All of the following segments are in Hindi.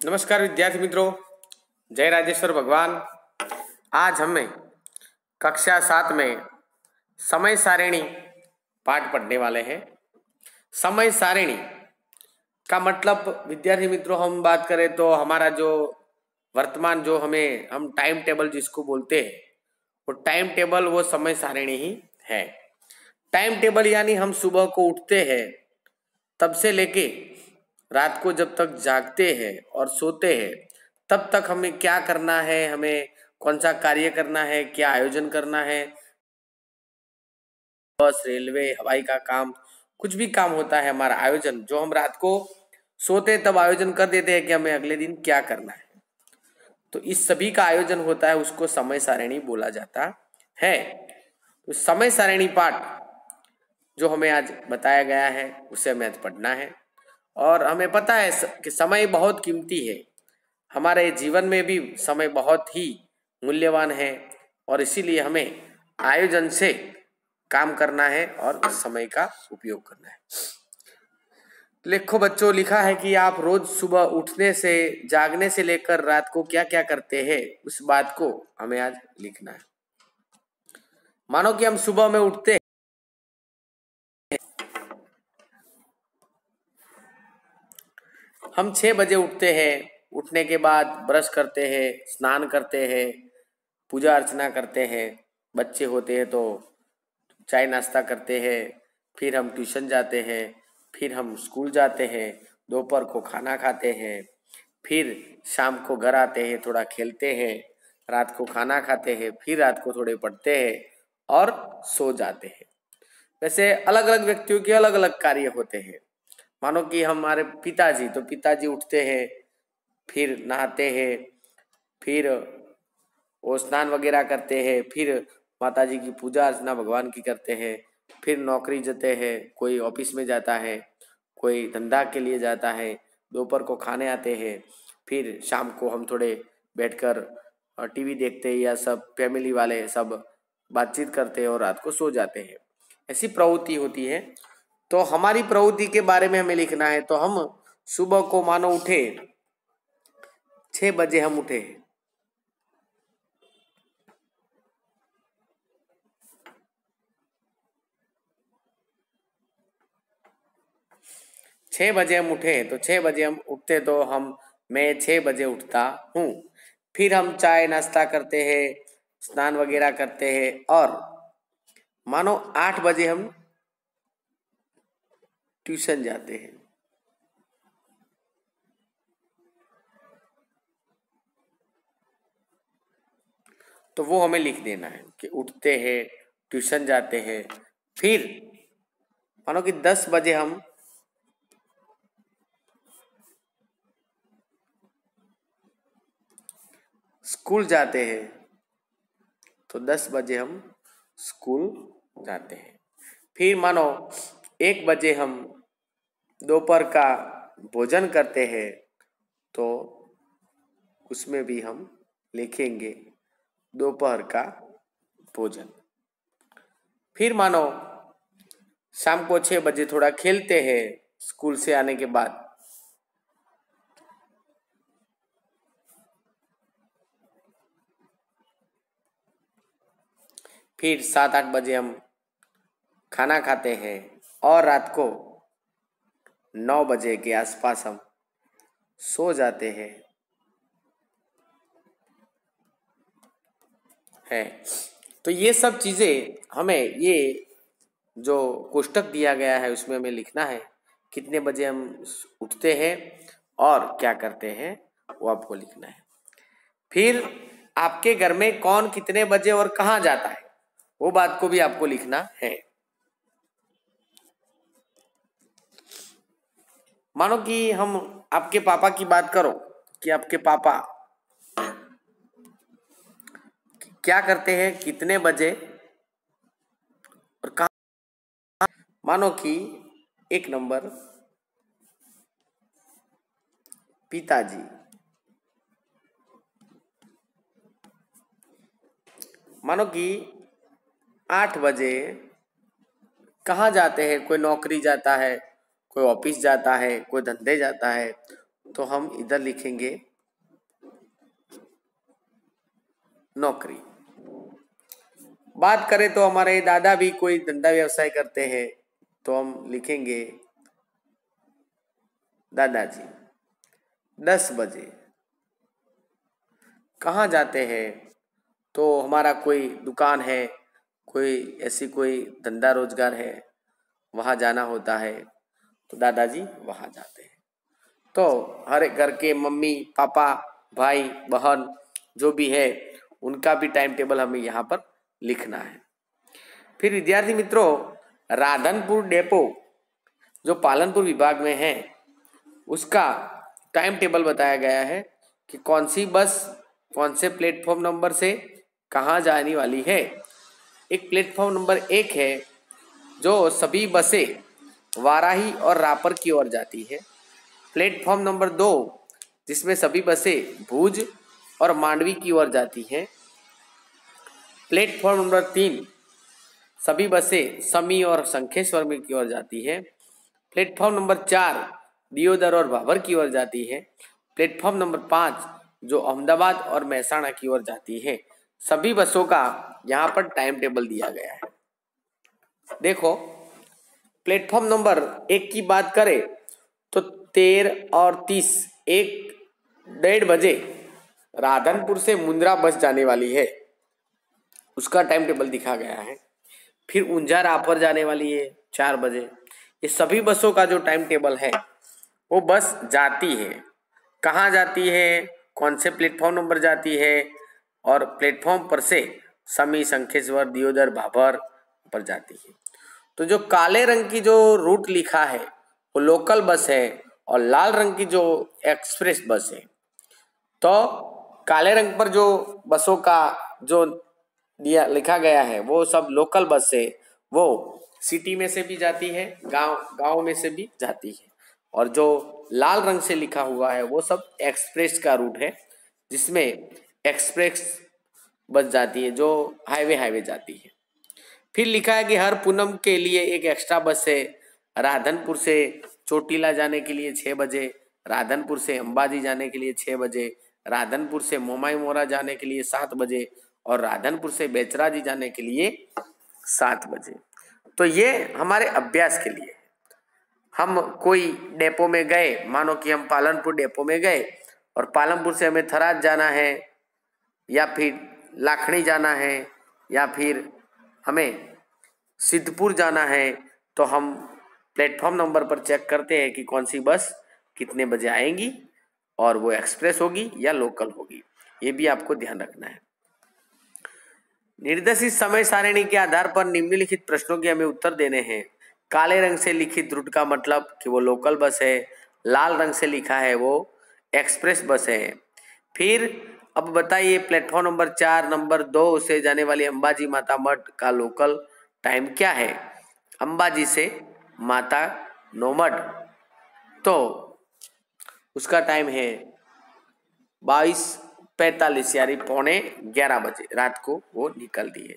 नमस्कार विद्यार्थी मित्रों, जय राजेश्वर भगवान। आज हमें कक्षा 7 में समय सारिणी पाठ पढ़ने वाले हैं। समय सारिणी का मतलब विद्यार्थी मित्रों हम बात करें तो हमारा जो वर्तमान जो हम टाइम टेबल जिसको बोलते हैं वो टाइम टेबल वो समय सारिणी ही है। टाइम टेबल यानी हम सुबह को उठते हैं तब से लेके रात को जब तक जागते हैं और सोते हैं तब तक हमें क्या करना है, हमें कौन सा कार्य करना है, क्या आयोजन करना है। बस, रेलवे, हवाई का काम, कुछ भी काम होता है हमारा आयोजन जो हम रात को सोते तब आयोजन कर देते हैं कि हमें अगले दिन क्या करना है। तो इस सभी का आयोजन होता है, उसको समय सारिणी बोला जाता है। तो समय सारिणी पाठ जो हमें आज बताया गया है उसे हमें आज पढ़ना है। और हमें पता है कि समय बहुत कीमती है, हमारे जीवन में भी समय बहुत ही मूल्यवान है और इसीलिए हमें आयोजन से काम करना है और समय का उपयोग करना है। लिखो बच्चों, लिखा है कि आप रोज सुबह उठने से, जागने से लेकर रात को क्या क्या करते हैं उस बात को हमें आज लिखना है। मानो कि हम सुबह में उठते हैं, हम 6 बजे उठते हैं। उठने के बाद ब्रश करते हैं, स्नान करते हैं, पूजा अर्चना करते हैं। बच्चे होते हैं तो चाय नाश्ता करते हैं, फिर हम ट्यूशन जाते हैं, फिर हम स्कूल जाते हैं, दोपहर को खाना खाते हैं, फिर शाम को घर आते हैं, थोड़ा खेलते हैं, रात को खाना खाते हैं, फिर रात को थोड़े पढ़ते हैं और सो जाते हैं। वैसे अलग अलग व्यक्तियों के अलग अलग कार्य होते हैं। मानो कि हमारे पिताजी उठते हैं, फिर नहाते हैं, फिर वो स्नान वगैरह करते हैं, फिर माताजी की पूजा अर्चना भगवान की करते हैं, फिर नौकरी जाते हैं, कोई ऑफिस में जाता है, कोई धंधा के लिए जाता है, दोपहर को खाने आते हैं, फिर शाम को हम थोड़े बैठकर टीवी देखते हैं या सब फैमिली वाले सब बातचीत करते हैं और रात को सो जाते हैं। ऐसी प्रवृत्ति होती है। तो हमारी प्रवृत्ति के बारे में हमें लिखना है। तो हम सुबह को मानो उठे, 6 बजे हम उठे, तो 6 बजे हम उठते तो मैं 6 बजे उठता हूँ। फिर हम चाय नाश्ता करते हैं, स्नान वगैरह करते हैं और मानो 8 बजे हम ट्यूशन जाते हैं। तो वो हमें लिख देना है कि उठते हैं, ट्यूशन जाते हैं, फिर मानो कि 10 बजे हम स्कूल जाते हैं। तो 10 बजे हम स्कूल जाते हैं। फिर मानो 1 बजे हम दोपहर का भोजन करते हैं। तो उसमें भी हम लिखेंगे दोपहर का भोजन। फिर मानो शाम को 6 बजे थोड़ा खेलते हैं स्कूल से आने के बाद। फिर 7-8 बजे हम खाना खाते हैं और रात को 9 बजे के आसपास हम सो जाते हैं। तो ये सब चीज़ें हमें, ये जो कोष्टक दिया गया है उसमें हमें लिखना है कितने बजे हम उठते हैं और क्या करते हैं, वो आपको लिखना है। फिर आपके घर में कौन कितने बजे और कहाँ जाता है वो बात को भी आपको लिखना है। मानो कि हम आपके पापा की बात करो कि आपके पापा क्या करते हैं, कितने बजे और कहाँ। मानो कि 1 नंबर पिताजी, मानो कि 8 बजे कहाँ जाते हैं, कोई नौकरी जाता है, कोई ऑफिस जाता है, कोई धंधे जाता है, तो हम इधर लिखेंगे नौकरी। बात करें तो हमारे दादा भी कोई धंधा व्यवसाय करते हैं, तो हम लिखेंगे दादाजी 10 बजे। कहाँ जाते हैं, तो हमारा कोई दुकान है, कोई ऐसी कोई धंधा रोजगार है, वहाँ जाना होता है, तो दादाजी वहाँ जाते हैं। तो हर एक घर के मम्मी पापा भाई बहन जो भी है उनका भी टाइम टेबल हमें यहाँ पर लिखना है। फिर विद्यार्थी मित्रों, राधनपुर डेपो जो पालनपुर विभाग में है उसका टाइम टेबल बताया गया है कि कौन सी बस कौन से प्लेटफॉर्म नंबर से कहाँ जाने वाली है। एक प्लेटफॉर्म नंबर 1 है जो सभी बसें वाराही और रापर की ओर जाती है। प्लेटफॉर्म नंबर 2 जिसमें सभी बसें भुज और मांडवी की ओर जाती हैं। प्लेटफॉर्म नंबर 3 सभी बसें समी और शंखेश्वर में की ओर जाती है। प्लेटफॉर्म नंबर 4 दियोदर और भाभर की ओर जाती है। प्लेटफॉर्म नंबर 5 जो अहमदाबाद और महसाणा की ओर जाती है। सभी बसों का यहाँ पर टाइम टेबल दिया गया है। देखो, प्लेटफॉर्म नंबर 1 की बात करें तो 13 और 30 1:30 बजे राधनपुर से मुंद्रा बस जाने वाली है, उसका टाइम टेबल दिखा गया है। फिर ऊंझा रापर जाने वाली है 4 बजे। ये सभी बसों का जो टाइम टेबल है वो बस जाती है, कहाँ जाती है, कौन से प्लेटफॉर्म नंबर जाती है और प्लेटफॉर्म पर से समी शंखेश्वर दियोदर भाभर पर जाती है। तो जो काले रंग की जो रूट लिखा है वो लोकल बस है और लाल रंग की जो एक्सप्रेस बस है। तो काले रंग पर जो बसों का जो दिया लिखा गया है वो सब लोकल बस है, वो सिटी में से भी जाती है, गांव में से भी जाती है। और जो लाल रंग से लिखा हुआ है वो सब एक्सप्रेस का रूट है, जिसमें एक्सप्रेस बस जाती है जो हाईवे जाती है। फिर लिखा है कि हर पूनम के लिए एक एक्स्ट्रा बस है। राधनपुर से चोटीला जाने के लिए 6 बजे, राधनपुर से अंबाजी जाने के लिए 6 बजे, राधनपुर से मोमाई मोरा जाने के लिए 7 बजे और राधनपुर से बेचराजी जाने के लिए 7 बजे। तो ये हमारे अभ्यास के लिए। हम कोई डेपो में गए, मानो कि हम पालनपुर डेपो में गए और पालनपुर से हमें थराद जाना है या फिर लाखनी जाना है या फिर हमें सिद्धपुर जाना है, तो हम प्लेटफॉर्म नंबर पर चेक करते हैं कि कौन सी बस कितने बजे आएंगी और वो एक्सप्रेस होगी या लोकल होगी। ये भी आपको ध्यान रखना है। निर्देशित समय सारिणी के आधार पर निम्नलिखित प्रश्नों के हमें उत्तर देने हैं। काले रंग से लिखित रूट का मतलब कि वो लोकल बस है, लाल रंग से लिखा है वो एक्सप्रेस बस है। फिर अब बताइए प्लेटफॉर्म नंबर 4 नंबर 2 से जाने वाली अंबाजी माता मठ का लोकल टाइम क्या है। अंबाजी से माता नौमठ, तो उसका टाइम है 22:45 यानी 11:45 बजे रात को वो निकलती है।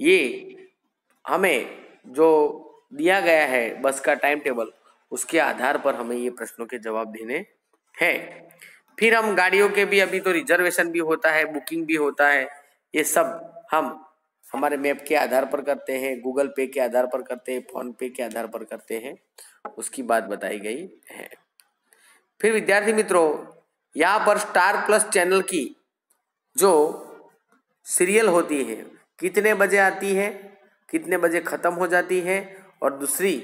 ये हमें जो दिया गया है बस का टाइम टेबल, उसके आधार पर हमें ये प्रश्नों के जवाब देने हैं। फिर हम गाड़ियों के भी अभी तो रिजर्वेशन भी होता है, बुकिंग भी होता है, ये सब हम हमारे मैप के आधार पर करते हैं, गूगल पे के आधार पर करते हैं, फोन पे के आधार पर करते हैं, उसकी बात बताई गई है। फिर विद्यार्थी मित्रों, यहाँ पर स्टार प्लस चैनल की जो सीरियल होती है कितने बजे आती है, कितने बजे ख़त्म हो जाती है और दूसरी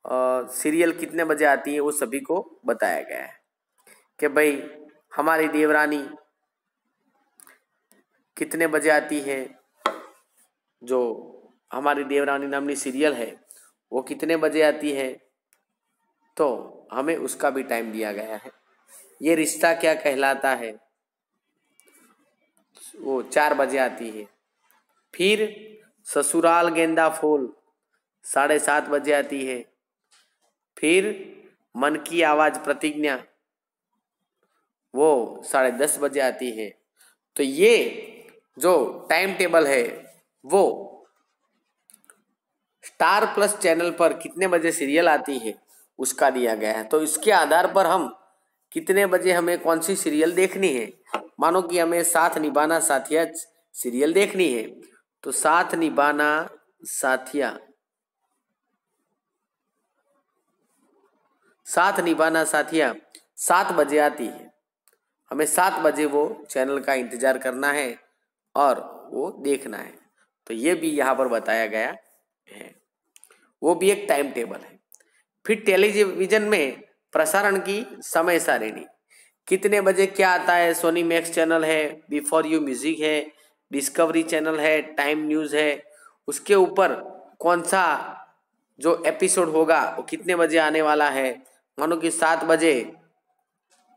सीरियल कितने बजे आती है, वो सभी को बताया गया है कि भाई हमारी देवरानी कितने बजे आती है, जो हमारी देवरानी नामनी सीरियल है वो कितने बजे आती है, तो हमें उसका भी टाइम दिया गया है। ये रिश्ता क्या कहलाता है, वो 4 बजे आती है। फिर ससुराल गेंदा फूल 7:30 बजे आती है। फिर मन की आवाज़ प्रतिज्ञा वो 10:30 बजे आती है। तो ये जो टाइम टेबल है वो स्टार प्लस चैनल पर कितने बजे सीरियल आती है उसका दिया गया है। तो इसके आधार पर हम कितने बजे हमें कौन सी सीरियल देखनी है। मानो कि हमें साथ निभाना साथिया सीरियल देखनी है, तो साथ निभाना साथिया, साथ निभाना साथिया 7 बजे आती है। हमें 7 बजे वो चैनल का इंतजार करना है और वो देखना है। तो ये भी यहाँ पर बताया गया है, वो भी एक टाइम टेबल है। फिर टेलीविजन में प्रसारण की समय सारिणी, कितने बजे क्या आता है। सोनी मैक्स चैनल है, बिफोर यू म्यूजिक है, डिस्कवरी चैनल है, टाइम न्यूज़ है। उसके ऊपर कौन सा जो एपिसोड होगा वो कितने बजे आने वाला है। मानो कि 7 बजे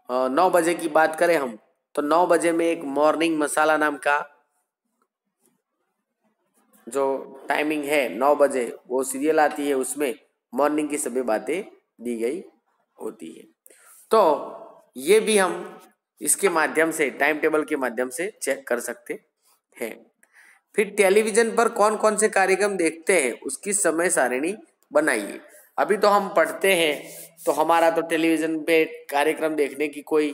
9 बजे की बात करें हम, तो 9 बजे में एक मॉर्निंग मसाला नाम का जो टाइमिंग है 9 बजे वो सीरियल आती है। उसमें मॉर्निंग की सभी बातें दी गई होती है। तो ये भी हम इसके माध्यम से, टाइम टेबल के माध्यम से चेक कर सकते हैं। फिर टेलीविजन पर कौन कौन से कार्यक्रम देखते हैं उसकी समय सारिणी बनाइए। अभी तो हम पढ़ते हैं, तो हमारा तो टेलीविजन पे कार्यक्रम देखने की कोई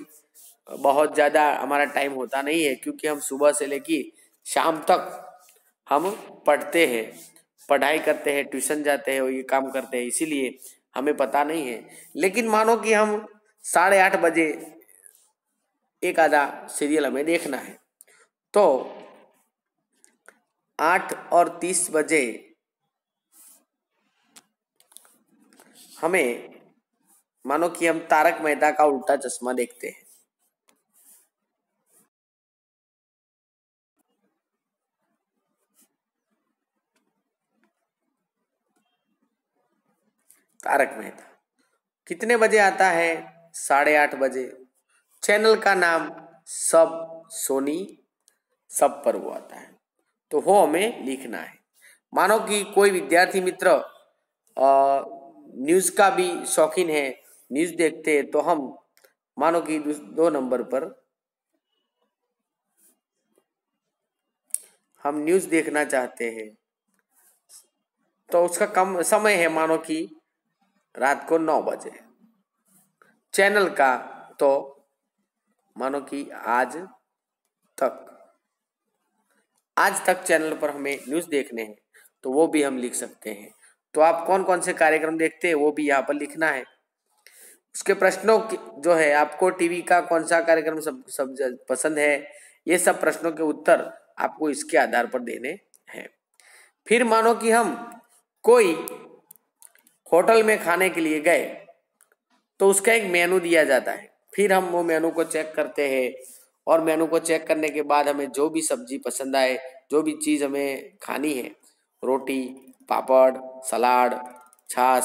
बहुत ज़्यादा हमारा टाइम होता नहीं है, क्योंकि हम सुबह से लेकर शाम तक हम पढ़ते हैं, पढ़ाई करते हैं, ट्यूशन जाते हैं और ये काम करते हैं, इसीलिए हमें पता नहीं है। लेकिन मानो कि हम 8:30 बजे एक आधा सीरियल हमें देखना है, तो 8:30 बजे हमें मानो कि हम तारक मेहता का उल्टा चश्मा देखते हैं। तारक मेहता कितने बजे आता है, 8:30 बजे। चैनल का नाम सब सोनी सब पर वो आता है, तो वो हमें लिखना है। मानो कि कोई विद्यार्थी मित्र न्यूज़ का भी शौकीन है, न्यूज़ देखते हैं, तो हम मानो कि 2 नंबर पर हम न्यूज़ देखना चाहते हैं, तो उसका कम समय है, मानो कि रात को 9 बजे। चैनल का तो मानो कि तक आज तक चैनल पर हमें न्यूज़ देखने हैं, तो वो भी हम लिख सकते हैं। तो आप कौन कौन से कार्यक्रम देखते हैं वो भी यहाँ पर लिखना है। उसके प्रश्नों जो है, आपको टीवी का कौन सा कार्यक्रम सब पसंद है, ये सब प्रश्नों के उत्तर आपको इसके आधार पर देने हैं। फिर मानो कि हम कोई होटल में खाने के लिए गए, तो उसका एक मेनू दिया जाता है। फिर हम वो मेनू को चेक करते हैं, और मेनू को चेक करने के बाद हमें जो भी सब्जी पसंद आए, जो भी चीज़ हमें खानी है, रोटी, पापड़, सलाद, छाछ,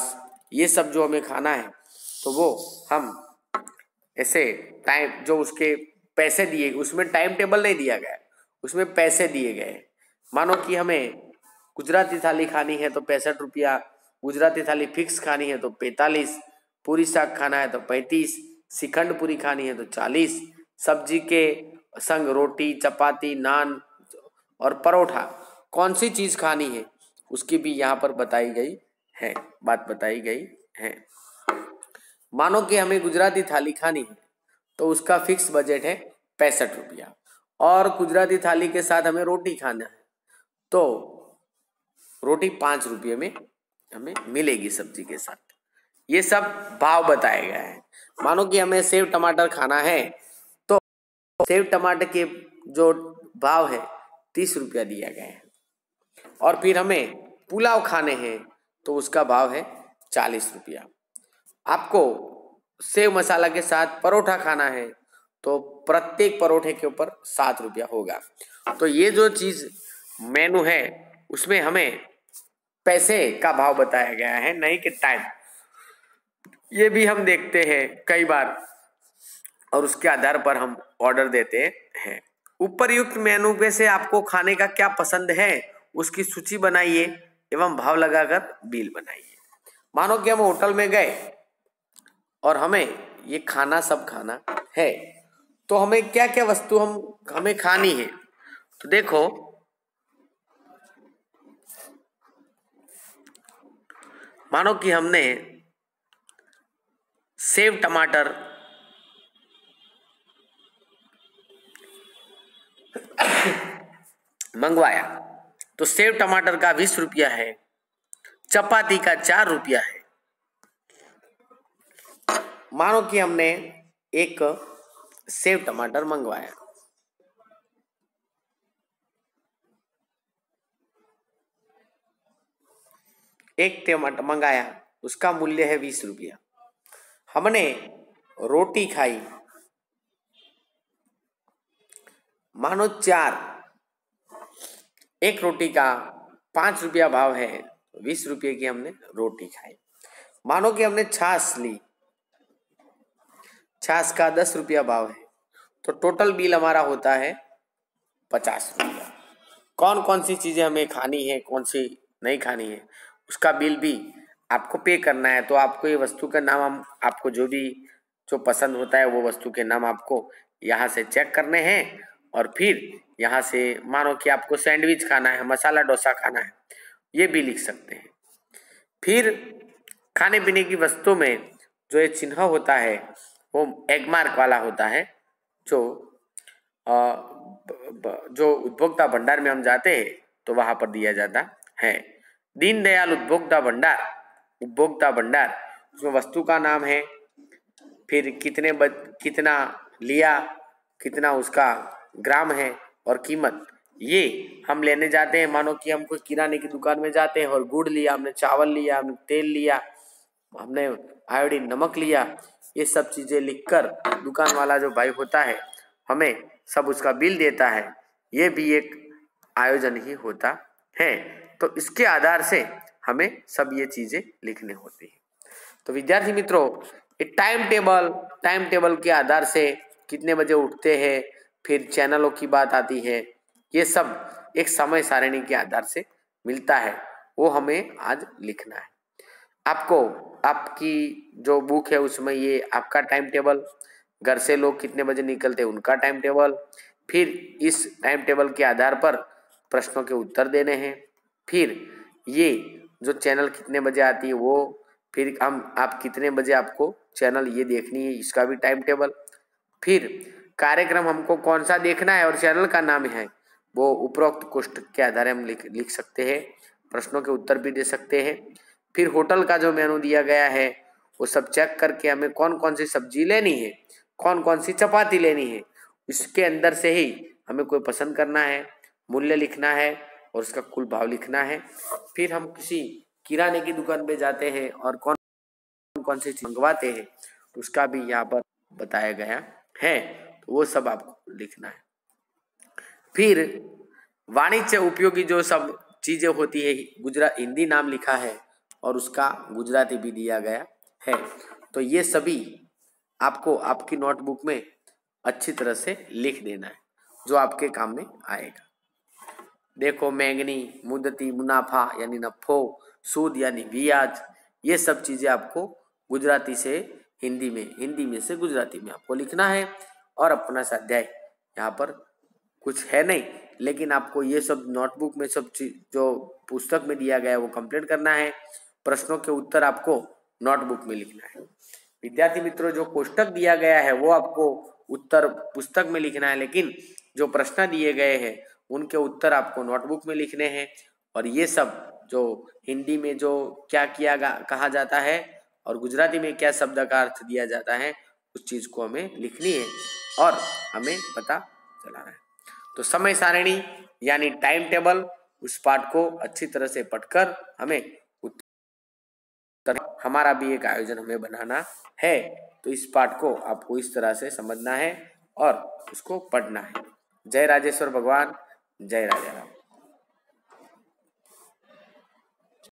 ये सब जो हमें खाना है, तो वो हम ऐसे टाइम जो उसके पैसे दिए, उसमें टाइम टेबल नहीं दिया गया, उसमें पैसे दिए गए। मानो कि हमें गुजराती थाली खानी है तो 65 रुपया, गुजराती थाली फिक्स खानी है तो 45, पूरी साग खाना है तो 35, श्रीखंड पूरी खानी है तो 40, सब्जी के संग रोटी, चपाती, नान और परोठा कौन सी चीज़ खानी है उसकी भी यहाँ पर बताई गई है, बात बताई गई है। मानो कि हमें गुजराती थाली खानी है, तो उसका फिक्स बजट है 65 रुपया, और गुजराती थाली के साथ हमें रोटी खाना है, तो रोटी 5 रुपये में हमें मिलेगी सब्जी के साथ। ये सब भाव बताए गए हैं। मानो कि हमें सेव टमाटर खाना है, तो सेव टमाटर के जो भाव है 30 रुपया दिया गया है। और फिर हमें पुलाव खाने हैं, तो उसका भाव है 40 रुपया। आपको सेव मसाला के साथ परोठा खाना है, तो प्रत्येक परोठे के ऊपर 7 रुपया होगा। तो ये जो चीज़ मेनू है, उसमें हमें पैसे का भाव बताया गया है, नहीं कि टाइम। ये भी हम देखते हैं कई बार, और उसके आधार पर हम ऑर्डर देते हैं। उपरयुक्त मेनू में से आपको खाने का क्या पसंद है उसकी सूची बनाइए एवं भाव लगाकर बिल बनाइए। मानो कि हम होटल में गए और हमें ये खाना सब खाना है, तो हमें क्या क्या वस्तु हमें खानी है। तो देखो, मानो कि हमने सेव टमाटर मंगवाया तो सेव टमाटर का 20 रुपया है, चपाती का 4 रुपया है। मानो कि हमने एक सेव टमाटर मंगवाया, एक टमाटर मंगाया, उसका मूल्य है 20 रुपया। हमने रोटी खाई, मानो 4, एक रोटी का 5 रुपया भाव है, 20 रुपये की हमने रोटी खाई। मानो कि हमने छाछ ली, छाछ का 10 रुपया भाव है, तो टोटल बिल हमारा होता है 50 रुपया। कौन कौन सी चीजें हमें खानी है, कौन सी नहीं खानी है, उसका बिल भी आपको पे करना है। तो आपको ये वस्तु का नाम, हम आपको जो पसंद होता है वो वस्तु के नाम आपको यहाँ से चेक करने हैं, और फिर यहाँ से मानो कि आपको सैंडविच खाना है, मसाला डोसा खाना है, ये भी लिख सकते हैं। फिर खाने पीने की वस्तु में जो ये चिन्ह होता है वो एग मार्क वाला होता है, जो उपभोक्ता भंडार में हम जाते हैं तो वहां पर दिया जाता है। दीनदयाल उपभोक्ता भंडार, उसमें वस्तु का नाम है, फिर कितना लिया, कितना उसका ग्राम है और कीमत, ये हम लेने जाते हैं। मानो कि हम कोई किराने की दुकान में जाते हैं और गुड़ लिया, हमने चावल लिया, हमने तेल लिया, हमने आयोडीन नमक लिया, ये सब चीजें लिखकर दुकान वाला जो भाई होता है हमें सब उसका बिल देता है। ये भी एक आयोजन ही होता है। तो इसके आधार से हमें सब ये चीजें लिखने होती है। तो विद्यार्थी मित्रों, ये टाइम टेबल के आधार से कितने बजे उठते हैं, फिर चैनलों की बात आती है, ये सब एक समय सारणी के आधार से मिलता है, वो हमें आज लिखना है। आपको आपकी जो बुक है उसमें ये आपका टाइम टेबल, घर से लोग कितने बजे निकलते हैं उनका टाइम टेबल, फिर इस टाइम टेबल के आधार पर प्रश्नों के उत्तर देने हैं, फिर ये जो चैनल कितने बजे आती है वो, फिर आप कितने बजे आपको चैनल ये देखनी है इसका भी टाइम टेबल, फिर कार्यक्रम हमको कौन सा देखना है और चैनल का नाम है वो उपरोक्त कोष्ठक के आधार हम लिख सकते हैं, प्रश्नों के उत्तर भी दे सकते हैं। फिर होटल का जो मेनू दिया गया है वो सब चेक करके हमें कौन कौन सी सब्जी लेनी है, कौन कौन सी चपाती लेनी है, इसके अंदर से ही हमें कोई पसंद करना है, मूल्य लिखना है और उसका कुल भाव लिखना है। फिर हम किसी किराने की दुकान पे जाते हैं और कौन कौन सी चीज मंगवाते हैं उसका भी यहाँ पर बताया गया है, तो वो सब आपको लिखना है। फिर वाणिज्य उपयोगी जो सब चीजें होती है, हिंदी नाम लिखा है और उसका गुजराती भी दिया गया है, तो ये सभी आपको आपकी नोटबुक में अच्छी तरह से लिख देना है, जो आपके काम में आएगा। देखो, मैंगनी, मुद्दती, मुनाफा यानी नफो, सूद यानी ब्याज, ये सब चीजें आपको गुजराती से हिंदी में से गुजराती में आपको लिखना है। और अपना स्वाध्याय यहाँ पर कुछ है नहीं, लेकिन आपको ये सब नोटबुक में सब चीज जो पुस्तक में दिया गया है वो कंप्लीट करना है। प्रश्नों के उत्तर आपको नोटबुक में लिखना है। विद्यार्थी मित्रों, जो कोष्टक दिया गया है वो आपको उत्तर पुस्तक में लिखना है, लेकिन जो प्रश्न दिए गए हैं उनके उत्तर आपको नोटबुक में लिखने हैं। और ये सब जो हिंदी में जो क्या कहा जाता है और गुजराती में क्या शब्द का अर्थ दिया जाता है, उस चीज को हमें लिखनी है और हमें पता चलाना है। तो समय सारणी यानी टाइम टेबल, उस पाठ को अच्छी तरह से पढ़कर हमें उत्तर, हमारा भी एक आयोजन हमें बनाना है, तो इस पाठ को आपको इस तरह से समझना है और उसको पढ़ना है। जय राजेश्वर भगवान, जय राजा राम।